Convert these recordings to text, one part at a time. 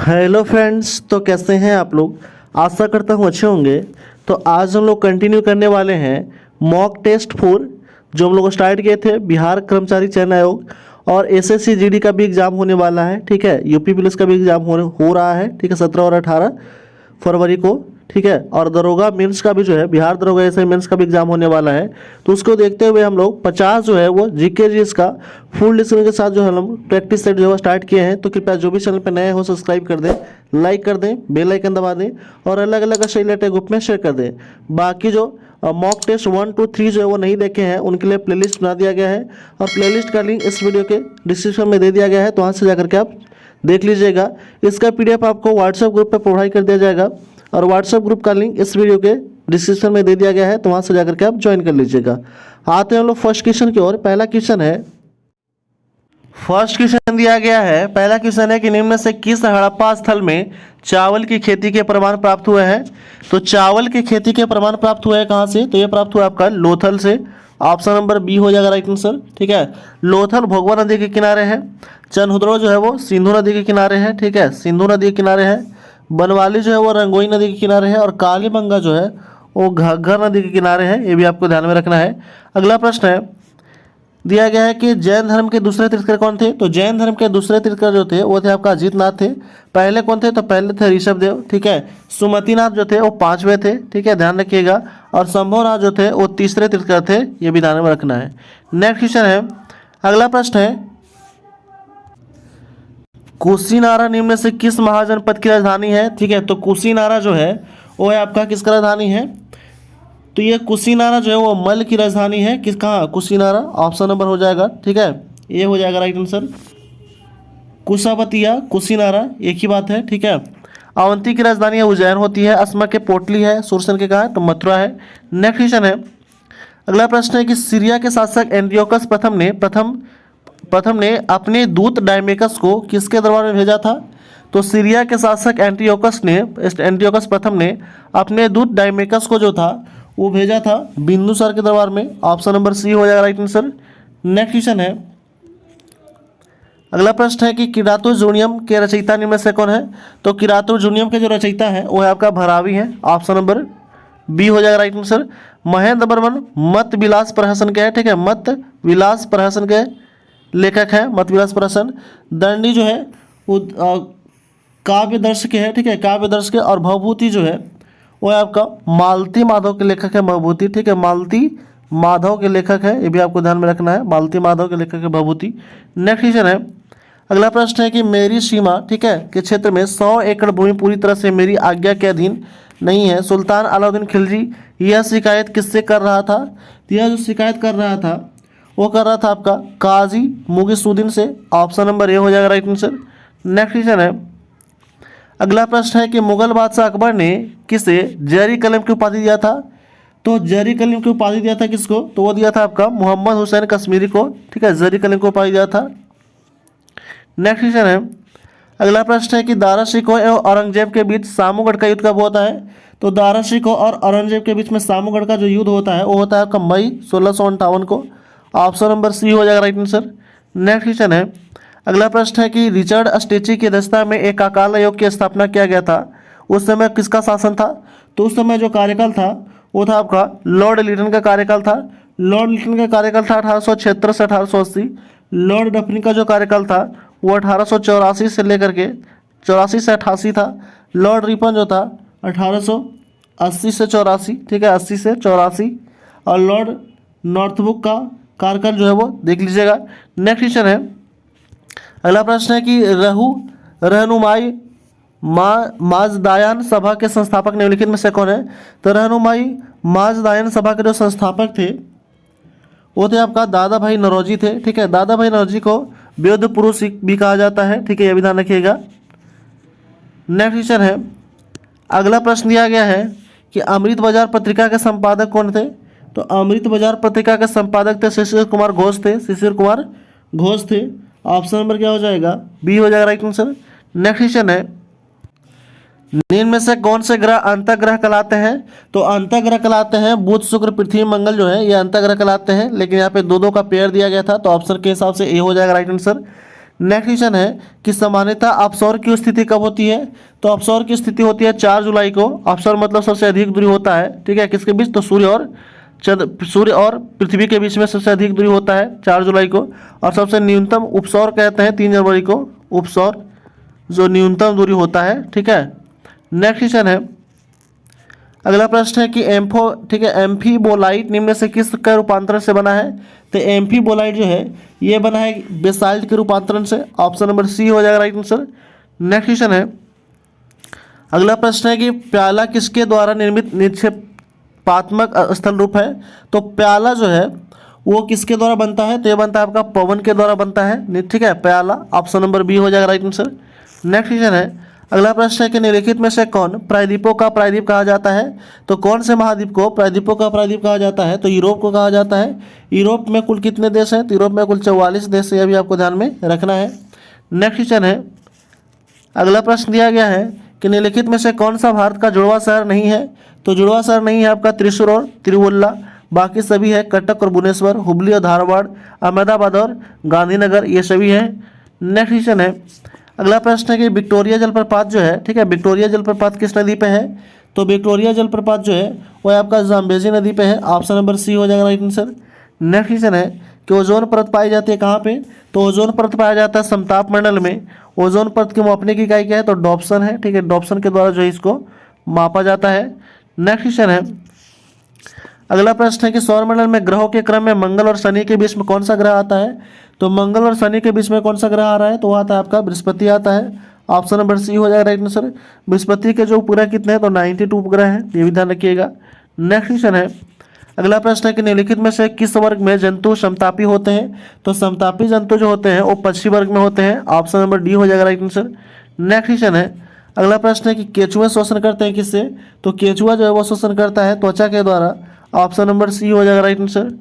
Hello friends, तो कैसे हैं आप लोग। आशा करता हूँ अच्छे होंगे। तो आज हम लोग कंटिन्यू करने वाले हैं मॉक टेस्ट 4 जो हम लोग स्टार्ट किए थे बिहार कर्मचारी चयन आयोग। और एसएससी जीडी का भी एग्ज़ाम होने वाला है, ठीक है। यूपी पुलिस का भी एग्ज़ाम हो रहा है, ठीक है, 17 और 18 फरवरी को, ठीक है। और दरोगा मेंस का भी जो है, बिहार दरोगा एसआई मेंस का भी एग्जाम होने वाला है। तो उसको देखते हुए हम लोग 50 जो है वो जीके जीएस का फुल डिस्कशन के साथ जो है हम प्रैक्टिस सेट जो है स्टार्ट किए हैं। तो कृपया जो भी चैनल पर नए हो सब्सक्राइब कर दें, लाइक कर दें, बेल आइकन दबा दें और अलग अलग रिलेटेड ग्रुप में शेयर कर दें। बाकी जो मॉक टेस्ट 1, 2, 3 जो है वो नहीं देखे हैं उनके लिए प्लेलिस्ट बना दिया गया है और प्लेलिस्ट का लिंक इस वीडियो के डिस्क्रिप्शन में दे दिया गया है। तो वहाँ से जाकर के आप देख लीजिएगा। इसका PDF आपको व्हाट्सएप ग्रुप पर प्रोवाइड कर दिया जाएगा और व्हाट्सएप ग्रुप का लिंक इस वीडियो के डिस्क्रिप्शन में दे दिया गया है। तो वहाँ से जाकर के आप ज्वाइन कर लीजिएगा। आते हैं हम लोग फर्स्ट क्वेश्चन की ओर। पहला क्वेश्चन है, फर्स्ट क्वेश्चन दिया गया है। पहला क्वेश्चन है कि निम्न में से किस हड़प्पा स्थल में चावल की खेती के प्रमाण प्राप्त हुए हैं। तो चावल की खेती के प्रमाण प्राप्त हुए हैं कहाँ से, तो ये प्राप्त हुआ आपका लोथल से। ऑप्शन नंबर बी हो जाएगा राइट आंसर, ठीक है। लोथल भोगवा नदी के किनारे है। चनहुद्रो जो है वो सिंधु नदी के किनारे है, ठीक है, सिंधु नदी के किनारे है। बनवाली जो है वो रंगोई नदी के किनारे है और कालीबंगा जो है वो घग्गर नदी के किनारे है। ये भी आपको ध्यान में रखना है। अगला प्रश्न है, दिया गया है कि जैन धर्म के दूसरे तीर्थकर कौन थे। तो जैन धर्म के दूसरे तीर्थकर जो थे वो थे आपका अजीतनाथ थे। पहले कौन थे, तो पहले थे ऋषभदेव, ठीक है। सुमतिनाथ जो थे वो 5वें थे, ठीक है, ध्यान रखिएगा। और शंभुनाथ जो थे वो तीसरे तीर्थकर थे, ये भी ध्यान में रखना है। नेक्स्ट क्वेश्चन है, अगला प्रश्न है, कुशीनारा निम्न में से किस महाजनपद की राजधानी है, ठीक है। तो कुशीनारा जो है वो है आपका किसका राजधानी है, तो ये कुशीनारा जो है वो मल्ल की राजधानी है। किस कहाँ, कुशीनारा। ऑप्शन नंबर हो जाएगा, ठीक है, ये हो जाएगा राइट आंसर। कुशावतिया कुशीनारा एक ही बात है, ठीक है। अवंती की राजधानी है उज्जैन होती है। अस्मा के पोटली है। सुरसन के कहाँ है, तो मथुरा है। नेक्स्ट क्वेश्चन है, अगला प्रश्न है कि सीरिया के शासक एंटियोकस प्रथम ने अपने दूत डायमेकस को किसके दरबार में भेजा था। तो सीरिया के शासक एंटियोकस प्रथम ने अपने दूत डायमेकस को जो था वो भेजा था बिंदुसार के दरबार में। ऑप्शन नंबर सी हो जाएगा राइट आंसर। नेक्स्ट क्वेश्चन है, अगला प्रश्न है कि किरातुर्जुनियम के रचयिता निम्न में से कौन है। तो किरातुर्जुनियम के जो रचयिता है वो है आपका भरावी है। ऑप्शन नंबर बी हो जाएगा राइट आंसर। महेंद्र बर्मन मत विलास प्रहसन के है, ठीक है, मत विलास प्रहसन के लेखक है, मत विलास प्रहसन। दंडी जो है वो काव्य दर्श के है, ठीक है, काव्य दर्श के। और भवभूति जो है वो है आपका मालती माधव के लेखक है, भवभूति, ठीक है, मालती माधव के लेखक है, ये भी आपको ध्यान में रखना है, मालती माधव के लेखक है भवभूति। नेक्स्ट क्वेश्चन है, अगला प्रश्न है कि मेरी सीमा, ठीक है, के क्षेत्र में 100 एकड़ भूमि पूरी तरह से मेरी आज्ञा के अधीन नहीं है। सुल्तान अलाउद्दीन खिलजी यह शिकायत किससे कर रहा था। यह जो शिकायत कर रहा था वो कर रहा था आपका काजी मुगीसुद्दीन से। ऑप्शन नंबर ए हो जाएगा राइट आंसर। नेक्स्ट क्वेश्चन है, अगला प्रश्न है कि मुगल बादशाह अकबर ने किसे जरी कलम की उपाधि दिया था। तो जरी कलम की उपाधि दिया था किसको, तो वो दिया था आपका मोहम्मद हुसैन कश्मीरी को, ठीक है, जरी कलम की उपाधि दिया था। नेक्स्ट क्वेश्चन है, अगला प्रश्न है कि दारा शिकोह एवं औरंगजेब के बीच सामूगढ़ का युद्ध कब होता है। तो दारा शिकोह और औरंगजेब के बीच में सामूगढ़ का जो युद्ध होता है वो होता है आपका मई 1658 को। ऑप्शन नंबर सी हो जाएगा राइट आंसर। नेक्स्ट क्वेश्चन है, अगला प्रश्न है कि रिचर्ड स्टेची की अध्यक्षता में एक अकाल आयोग की स्थापना किया गया था। उस समय किसका शासन था। तो उस समय जो कार्यकाल था वो था आपका लॉर्ड लिटन का कार्यकाल था। लॉर्ड लिटन का कार्यकाल था 1876 से 1880। लॉर्ड डफरिन का जो कार्यकाल था वो 1884 से लेकर के 84 से 88 था। लॉर्ड रिपन जो था 1880 से 84, ठीक है, 80 से 84। और लॉर्ड नॉर्थबुक का कार्यकाल जो है वो देख लीजिएगा। नेक्स्ट क्वेश्चन है, अगला प्रश्न है कि रहनुमाई माजदायान सभा के संस्थापक निम्नलिखित में से कौन है। तो रहनुमाई माजदायान सभा के जो संस्थापक थे वो थे आपका दादा भाई नौरोजी थे, ठीक है। दादा भाई नौरोजी को वैद्य पुरुष भी कहा जाता है, ठीक है, यह भी ध्यान रखिएगा। नेक्स्ट क्वेश्चन है, अगला प्रश्न दिया गया है कि अमृत बाजार पत्रिका के संपादक कौन थे। तो अमृत बाजार पत्रिका के संपादक थे शिशिर कुमार घोष थे, शिशिर कुमार घोष थे। ऑप्शन नंबर क्या हो जाएगा, बी हो जाएगा राइट आंसर। नेक्स्ट क्वेश्चन है, निम्न में से कौन से ग्रह अंतःग्रह कहलाते हैं? तो अंतःग्रह कहलाते हैं बुध शुक्र पृथ्वी मंगल जो है ये अंतःग्रह कहलाते हैं, लेकिन यहाँ पे दो दो का पेयर दिया गया था तो ऑप्शन के हिसाब से ए हो जाएगा राइट आंसर। नेक्स्ट क्वेश्चन है कि सामान्यतः अपसौर की स्थिति कब होती है? तो अपसौर की स्थिति होती है 4 जुलाई को। अपसौर मतलब सबसे अधिक दूरी होता है, ठीक है, किसके बीच? तो सूर्य और पृथ्वी के बीच में सबसे अधिक दूरी होता है 4 जुलाई को। और सबसे न्यूनतम उपसौर कहते हैं 3 जनवरी को, उपसौर जो न्यूनतम दूरी होता है, ठीक है। नेक्स्ट क्वेश्चन है, अगला प्रश्न है कि ठीक है, एम्फीबोलाइट निम्न में से किस का रूपांतरण से बना है? तो एम्फीबोलाइट जो है ये बना है बेसाल्ट के रूपांतरण से। ऑप्शन नंबर सी हो जाएगा राइट आंसर। नेक्स्ट क्वेश्चन है, अगला प्रश्न है कि प्याला किसके द्वारा निर्मित निक्षेपात्मक स्थल रूप है? तो प्याला जो है वो किसके द्वारा बनता है? तो ये बनता है आपका पवन के द्वारा बनता है, ठीक है, प्याला। ऑप्शन नंबर बी हो जाएगा राइट आंसर। नेक्स्ट क्वेश्चन है, अगला प्रश्न है कि निम्नलिखित में से कौन प्रायद्वीपों का प्रायद्वीप कहा जाता है? तो कौन से महाद्वीप को प्रायद्वीपों का प्रायद्वीप कहा जाता है? तो यूरोप को कहा जाता है। यूरोप में कुल कितने देश हैं? तो यूरोप में कुल 44 देश है, यह भी आपको ध्यान में रखना है। नेक्स्ट क्वेश्चन है, अगला प्रश्न दिया गया है कि निम्नलिखित में से कौन सा भारत का जुड़वा शहर नहीं है? तो जुड़वा शहर नहीं है आपका त्रिशूर और तिरुवल्ला, बाकी सभी है कटक और भुवनेश्वर, हुबली और धारवाड़, अहमदाबाद और गांधीनगर, ये सभी हैं। नेक्स्ट क्वेश्चन है, अगला प्रश्न है कि विक्टोरिया जलप्रपात जो है, ठीक है, विक्टोरिया जलप्रपात किस नदी पे है? तो विक्टोरिया जलप्रपात जो है वो आपका जाम्बेजी नदी पे है। ऑप्शन नंबर सी हो जाएगा राइट आंसर। नेक्स्ट क्वेश्चन है कि ओजोन परत पाई जाती है कहाँ पे? तो ओजोन परत पाया जाता है समताप मंडल में। ओजोन परत की मापने की इकाई क्या है? तो डॉप्सन है, ठीक है, डॉप्सन के द्वारा जो है इसको मापा जाता है। नेक्स्ट क्वेश्चन है, अगला प्रश्न है कि सौरमंडल में ग्रहों के क्रम में मंगल और शनि के बीच में कौन सा ग्रह आता है? तो मंगल और शनि के बीच में कौन सा ग्रह आ रहा है? तो वो आता है आपका बृहस्पति आता है। ऑप्शन नंबर सी हो जाएगा राइट आंसर। बृहस्पति के जो उपग्रह कितने हैं? तो 92 उपग्रह हैं, ये भी ध्यान रखिएगा। नेक्स्ट क्वेश्चन है, अगला प्रश्न है कि निम्नलिखित में से किस वर्ग में जंतु समतापी होते हैं? तो समतापी जंतु जो होते हैं वो पक्षी वर्ग में होते हैं। ऑप्शन नंबर डी हो जाएगा राइट आंसर। नेक्स्ट क्वेश्चन है, अगला प्रश्न है कि केचुए शोषण करते हैं किससे? तो केचुआ जो है वो शोषण करता है त्वचा के द्वारा। ऑप्शन नंबर सी हो जाएगा राइट आंसर।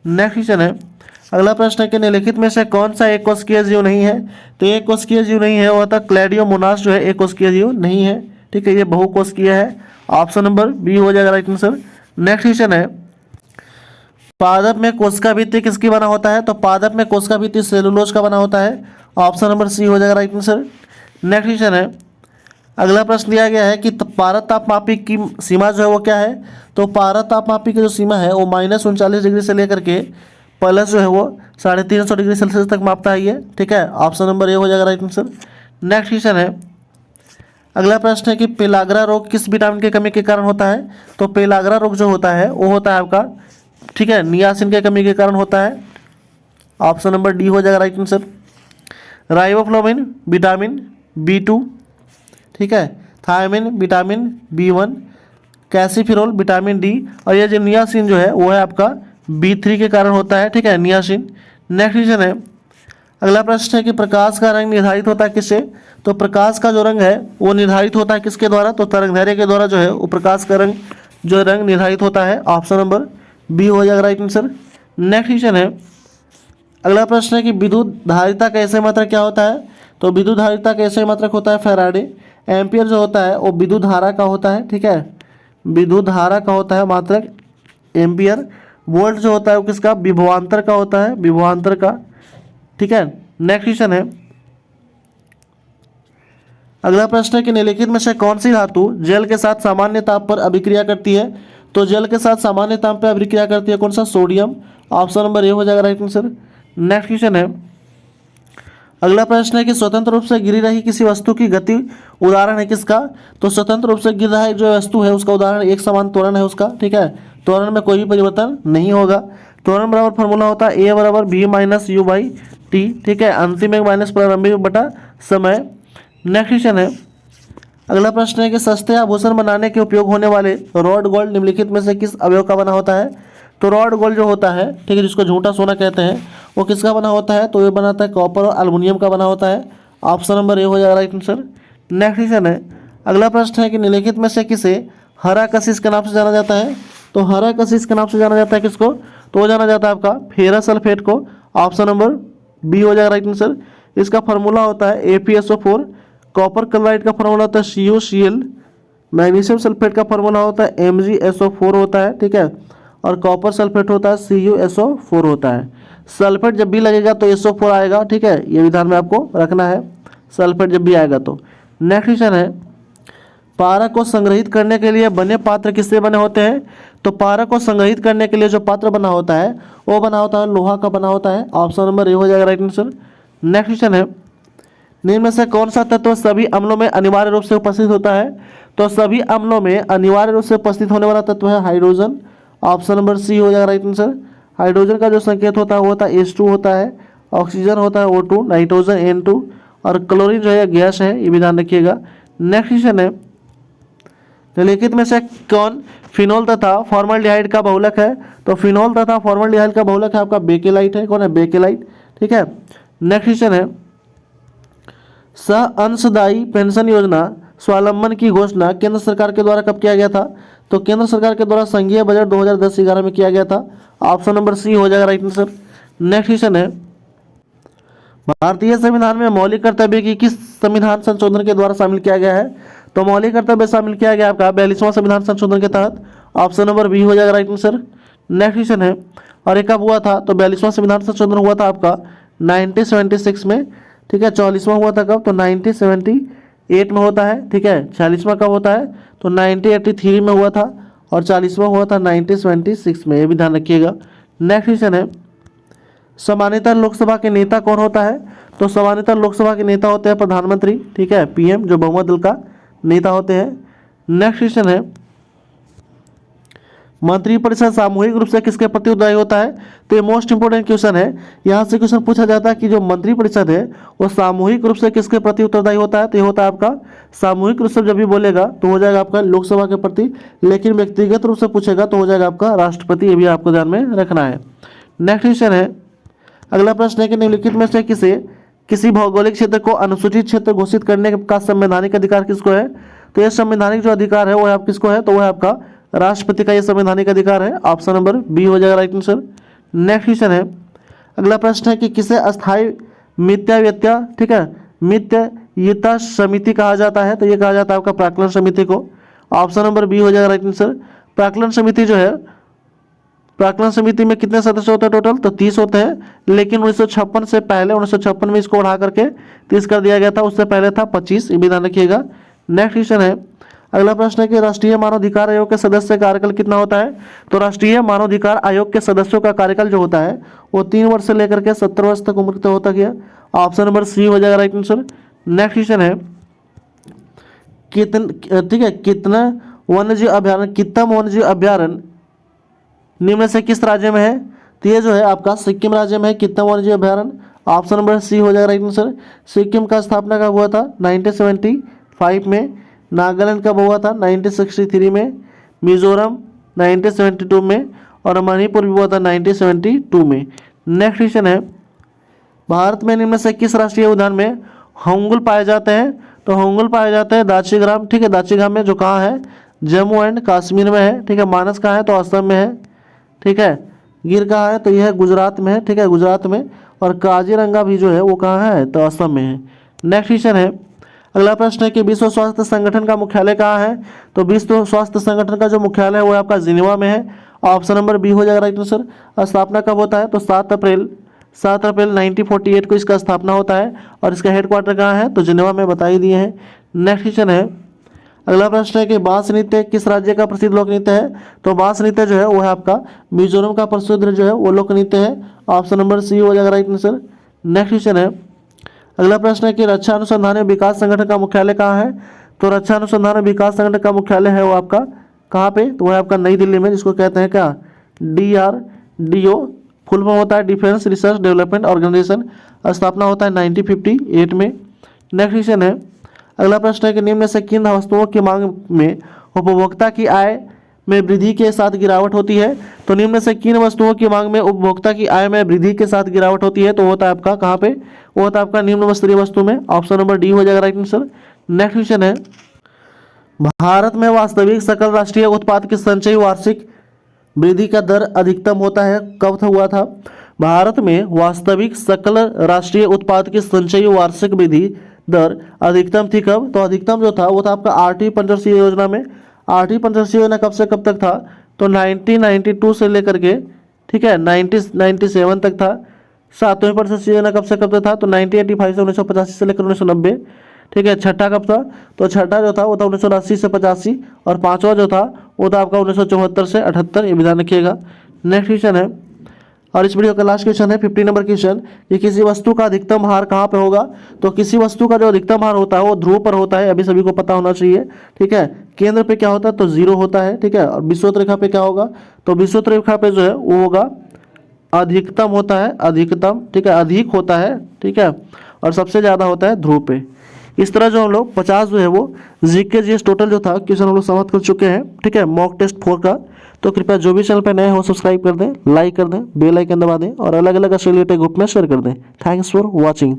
नेक्स्ट क्वेश्चन है, अगला प्रश्न है कि निम्नलिखित में से कौन सा एक कोशिकीय जीव नहीं है? तो एक कोशिकीय जीव नहीं है वो था क्लैडियोमोनास जो है एक कोशिकीय जीव नहीं है, ठीक है, ये बहुकोशिकीय है। ऑप्शन नंबर बी हो जाएगा राइट आंसर। नेक्स्ट क्वेश्चन है, पादप में कोशिका भित्ति किसकी बना होता है? तो पादप में कोशिका भित्ति सेलुलोज का बना होता है। ऑप्शन नंबर सी हो जाएगा राइट आंसर। नेक्स्ट क्वेश्चन है, अगला प्रश्न दिया गया है कि पारद तापमापी की सीमा जो है वो क्या है? तो पारद तापमापी की जो सीमा है वो -39 डिग्री से लेकर के प्लस जो है वो 350 डिग्री सेल्सियस तक मापता है ये, ठीक है। ऑप्शन नंबर ए हो जाएगा राइट आंसर। नेक्स्ट क्वेश्चन है, अगला प्रश्न है कि पेलाग्रा रोग किस विटामिन की कमी के कारण होता है? तो पेलाग्रा रोग जो होता है वो होता है आपका, ठीक है, नियासिन की कमी के कारण होता है। ऑप्शन नंबर डी हो जाएगा right answer. Riboflavin vitamin B2, ठीक है, thiamine vitamin B1, calciferol vitamin D, और ये जो नियासिन जो है वो है आपका B3 के कारण होता है, ठीक है, नियासिन। नेक्स्ट क्वेश्चन है, अगला प्रश्न है कि प्रकाश का रंग निर्धारित होता है किससे? तो प्रकाश का जो रंग है वो निर्धारित होता है किसके द्वारा? तो तरंगदैर्घ्य के द्वारा जो है वो प्रकाश का रंग निर्धारित होता है। ऑप्शन नंबर बी हो जाएगा राइट आंसर। नेक्स्ट क्वेश्चन है, अगला प्रश्न है कि विद्युत धारिता का ऐसे मात्रक क्या होता है? तो विद्युत धारिता का ऐसे मात्रक होता है फैराडे। एम्पियर जो होता है वो विद्युत धारा का होता है, ठीक है, विद्युत धारा का होता है मात्रक एम्पियर। वोल्ट जो होता है वो किसका? विभवांतर का होता है, विभवांतर का, ठीक है। नेक्स्ट क्वेश्चन है, अगला प्रश्न है कि निम्नलिखित में से कौन सी धातु जल के साथ सामान्य ताप पर अभिक्रिया करती है? तो जल के साथ सामान्य ताप पर अभिक्रिया करती है कौन सा? सोडियम। ऑप्शन नंबर ए हो जाएगा राइट आंसर। नेक्स्ट क्वेश्चन है, अगला प्रश्न है कि स्वतंत्र रूप से गिर रही किसी वस्तु की गति उदाहरण है किसका? तो स्वतंत्र रूप से गिर रहा है जो वस्तु है उसका उदाहरण एक समान त्वरण है उसका, ठीक है, त्वरण में कोई भी परिवर्तन नहीं होगा। त्वरण बराबर फॉर्मूला होता है ए बराबर v - u/t, ठीक है, अंतिम एक माइनस प्रारंभिक बटा समय। नेक्स्ट क्वेश्चन है, अगला प्रश्न है कि सस्ते आभूषण बनाने के उपयोग होने वाले रॉड गोल्ड निम्नलिखित में से किस अवयव का बना होता है? तो रॉड गोल्ड जो होता है, ठीक है, जिसको झूठा सोना कहते हैं, वो किसका बना होता है? तो ये बनाता है कॉपर और एल्युमिनियम का बना होता है। ऑप्शन नंबर ए हो जाएगा राइट आंसर। नेक्स्ट क्वेश्चन है, अगला प्रश्न है कि निम्नलिखित में से किसे हरा कशिश के नाम से जाना जाता है? तो हरा कशिश के नाम से जाना जाता है किसको? तो वो जाना जाता है आपका फेरस सल्फेट को। ऑप्शन नंबर बी हो जाएगा राइट आंसर। इसका फार्मूला होता है ApSO4। कॉपर क्लोराइड का फार्मूला होता है CuCl, मैग्नीशियम सल्फेट का फॉर्मूला होता है MgSO4 होता है, ठीक है, और कॉपर सल्फेट होता है CuSO4 होता है। सल्फेट जब भी लगेगा तो SO4 आएगा, ठीक है, ये विधान में आपको रखना है, सल्फेट जब भी आएगा तो। नेक्स्ट क्वेश्चन है, पारा को संग्रहित करने के लिए बने पात्र किससे बने होते हैं? तो पारा को संग्रहित करने के लिए जो पात्र बना होता है वो बना होता है लोहा का बना होता है। ऑप्शन नंबर ए हो जाएगा राइट आंसर। नेक्स्ट क्वेश्चन है, निम्न में से कौन सा तत्व सभी अम्लों में अनिवार्य रूप से उपस्थित होता है? तो सभी अम्लों में अनिवार्य रूप से उपस्थित होने वाला तत्व है हाइड्रोजन। ऑप्शन नंबर सी हो जाएगा राइट आंसर। हाइड्रोजन का जो संकेत होता है वो होता है H2 होता है, ऑक्सीजन होता है O2, नाइट्रोजन N2 और क्लोरीन जो है गैस है, ये भी ध्यान रखिएगा। नेक्स्ट क्वेश्चन है, निम्नलिखित में से कौन फिनोल तथा फॉर्मल्डिहाइड का बहुलक है? तो फिनोल तथा फॉर्मल्डिहाइड का बहुलक है आपका बेकेलाइट है। कौन है? बेकेलाइट, ठीक है। नेक्स्ट क्वेश्चन है, सह अंशदायी पेंशन योजना स्वावलंबन की घोषणा केंद्र सरकार के द्वारा कब किया गया था? तो केंद्र सरकार के द्वारा संघीय बजट 2010-11 में किया गया था। ऑप्शन नंबर सी हो जाएगा राइट आंसर। नेक्स्ट क्वेश्चन है, भारतीय संविधान में मौलिक कर्तव्य की किस संविधान संशोधन के द्वारा शामिल किया गया है? तो मौलिक कर्तव्य शामिल किया गया आपका 42वां संविधान संशोधन के तहत। ऑप्शन नंबर बी हो जाएगा राइट आंसर। नेक्स्ट क्वेश्चन है, और एक कब हुआ था? तो 42वां संविधान संशोधन हुआ था आपका 1976 में, ठीक है। 44वां हुआ था कब? तो 1978 में होता है, ठीक है। 46वां कब होता है? तो 1983 में हुआ था, और 40वां हुआ था 1976 में, ये भी ध्यान रखिएगा। नेक्स्ट क्वेश्चन है, सामान्यतः लोकसभा के नेता कौन होता है? तो सामान्यतः लोकसभा के नेता होते हैं प्रधानमंत्री, ठीक है, PM, जो बहुमत दल का नेता होते हैं। नेक्स्ट क्वेश्चन है, मंत्रिपरिषद सामूहिक रूप से किसके प्रति उत्तरदायी होता है? तो ये मोस्ट इंपोर्टेंट क्वेश्चन है। यहाँ से क्वेश्चन पूछा जाता है कि जो मंत्रिपरिषद है वो सामूहिक रूप से किसके प्रति उत्तरदायी होता है? तो ये होता है आपका सामूहिक रूप से जब भी बोलेगा तो हो जाएगा आपका लोकसभा के प्रति, लेकिन व्यक्तिगत रूप से पूछेगा तो हो जाएगा आपका राष्ट्रपति। ये भी आपको ध्यान में रखना है। नेक्स्ट क्वेश्चन है, अगला प्रश्न है कि निम्नलिखित में से किसी भौगोलिक क्षेत्र को अनुसूचित क्षेत्र घोषित करने का संवैधानिक अधिकार किसको है? तो ये संवैधानिक जो अधिकार है वो आप किसको है? तो वह आपका राष्ट्रपति का ये संवैधानिक अधिकार है। ऑप्शन नंबर बी हो जाएगा राइट आंसर। नेक्स्ट क्वेश्चन है, अगला प्रश्न है कि किसे अस्थायी मितव्यता, ठीक है, मितव्यता समिति कहा जाता है? तो ये कहा जाता है आपका प्राक्कलन समिति को। ऑप्शन नंबर बी हो जाएगा राइट आंसर। प्राक्कलन समिति जो है, प्राक्कलन समिति में कितने सदस्य होते हैं टोटल? तो 30 होते हैं, लेकिन 1956 से पहले 1956 में इसको बढ़ा करके 30 कर दिया गया था, उससे पहले था 25, ये भी ध्यान रखिएगा। नेक्स्ट क्वेश्चन है, अगला प्रश्न है कि राष्ट्रीय मानवाधिकार आयोग के सदस्य कार्यकाल कितना होता है? तो राष्ट्रीय मानवाधिकार आयोग के सदस्यों का कार्यकाल जो होता है वो 3 वर्ष से लेकर के 70 वर्ष तक उम्र तक होता गया। ऑप्शन नंबर सी हो जाएगा राइट आंसर। नेक्स्ट क्वेश्चन है, ठीक है, कितना वन्यजीव अभ्यारण्य निम्न में से किस राज्य में है? तो ये जो है आपका सिक्किम राज्य में है। कितना वन्यजीव अभ्यारण्य? ऑप्शन नंबर सी हो जाएगा राइट आंसर। सिक्किम का स्थापना कब हुआ था? 1975 में। नागालैंड कब हुआ था? 1963 में। मिजोरम 1972 में, और मणिपुर भी हुआ था 1972 में। नेक्स्ट क्वेश्चन है, भारत में निम्न में से किस राष्ट्रीय उद्यान में होंगुल पाए जाते हैं? तो होंगुल पाए जाते हैं दाचीग्राम, ठीक है। दाचीग्राम में जो कहाँ है? जम्मू एंड कश्मीर में है, ठीक है। मानस कहाँ है? तो असम में है, ठीक है। गिर कहाँ है? तो यह गुजरात में है, ठीक है, गुजरात में। और काजीरंगा भी जो है वो कहाँ है? तो असम में है। नेक्स्ट क्वेश्चन है, अगला प्रश्न है कि विश्व स्वास्थ्य संगठन का मुख्यालय कहाँ है? तो विश्व स्वास्थ्य संगठन का जो मुख्यालय है वो आपका जिनेवा में है। ऑप्शन नंबर बी हो जाएगा राइट आंसर। स्थापना कब होता है? तो 7 अप्रैल 1948 को इसका स्थापना होता है, और इसका हेडक्वार्टर कहाँ है? तो जिनेवा में बता ही दिए हैं। नेक्स्ट क्वेश्चन है, अगला प्रश्न है कि बांस नृत्य किस राज्य का प्रसिद्ध लोक नृत्य है? तो बांस नृत्य जो है वो है आपका मिजोरम का प्रसिद्ध जो है वो लोक नृत्य है। ऑप्शन नंबर सी हो जाएगा राइट आंसर। नेक्स्ट क्वेश्चन है, अगला प्रश्न है कि रक्षा अनुसंधान एवं विकास संगठन का मुख्यालय कहाँ है? तो रक्षा अनुसंधान एवं विकास संगठन का मुख्यालय है वो आपका कहाँ पे? तो वह आपका नई दिल्ली में, जिसको कहते हैं क्या? DRDO, फुल फॉर्म होता है डिफेंस रिसर्च डेवलपमेंट ऑर्गेनाइजेशन। स्थापना होता है 1958 में। नेक्स्ट क्वेश्चन है, अगला प्रश्न है कि निम्न में से किन वस्तुओं की मांग में उपभोक्ता की आय में वृद्धि के साथ गिरावट होती है? तो निम्न में से किन वस्तुओं की मांग में उपभोक्ता की आय में वृद्धि के साथ गिरावट होती है? तो होता है आपका कहाँ पे? वो होता है आपका निम्न स्तरीय वस्तु में। ऑप्शन नंबर डी हो जाएगा राइट आंसर। नेक्स्ट क्वेश्चन है, भारत में वास्तविक सकल राष्ट्रीय उत्पाद की संचयी वार्षिक वृद्धि का दर अधिकतम होता है कब हुआ था? भारत में वास्तविक सकल राष्ट्रीय उत्पाद की संचयी वार्षिक वृद्धि दर अधिकतम थी कब? तो अधिकतम जो था वो था आपका आठवीं पंचवर्षीय योजना में। आठवीं पंचवर्षीय योजना कब से कब तक था? तो 1992 से लेकर के, ठीक है, 1997 तक था। सातवें पंचवर्षीय योजना कब से कब तक था? तो 1985 से 1985 से लेकर 1990, ठीक है। छठा कब था? तो छठा जो था वो था 1980 से 85, और पांचवा जो था वो था आपका 1974 से 78। ये विधान रखिएगा। नेक्स्ट क्वेश्चन है, और इस वीडियो का लास्ट क्वेश्चन है 50 नंबर क्वेश्चन, कि किसी वस्तु का अधिकतम भार कहाँ पे होगा? तो किसी वस्तु का जो अधिकतम भार होता है वो ध्रुव पर होता है, अभी सभी को पता होना चाहिए, ठीक है। केंद्र पे क्या होता है? तो 0 होता है, ठीक है। और विषुवत रेखा पे क्या होगा? तो विषुवत रेखा पे जो है वो होगा अधिकतम होता है, अधिकतम, ठीक है, अधिक होता है, ठीक है। और सबसे ज़्यादा होता है ध्रुव पे। इस तरह जो हम लोग 50 जो है वो जीके जीएस टोटल जो था क्वेश्चन हम लोग समाप्त कर चुके हैं, ठीक है, मॉक टेस्ट 4 का। तो कृपया जो भी चैनल पर नए हो सब्सक्राइब कर दें, लाइक कर दें, बेल आइकन दबा दें और अलग अलग रिलेटेड ग्रुप में शेयर कर दें। Thanks for watching.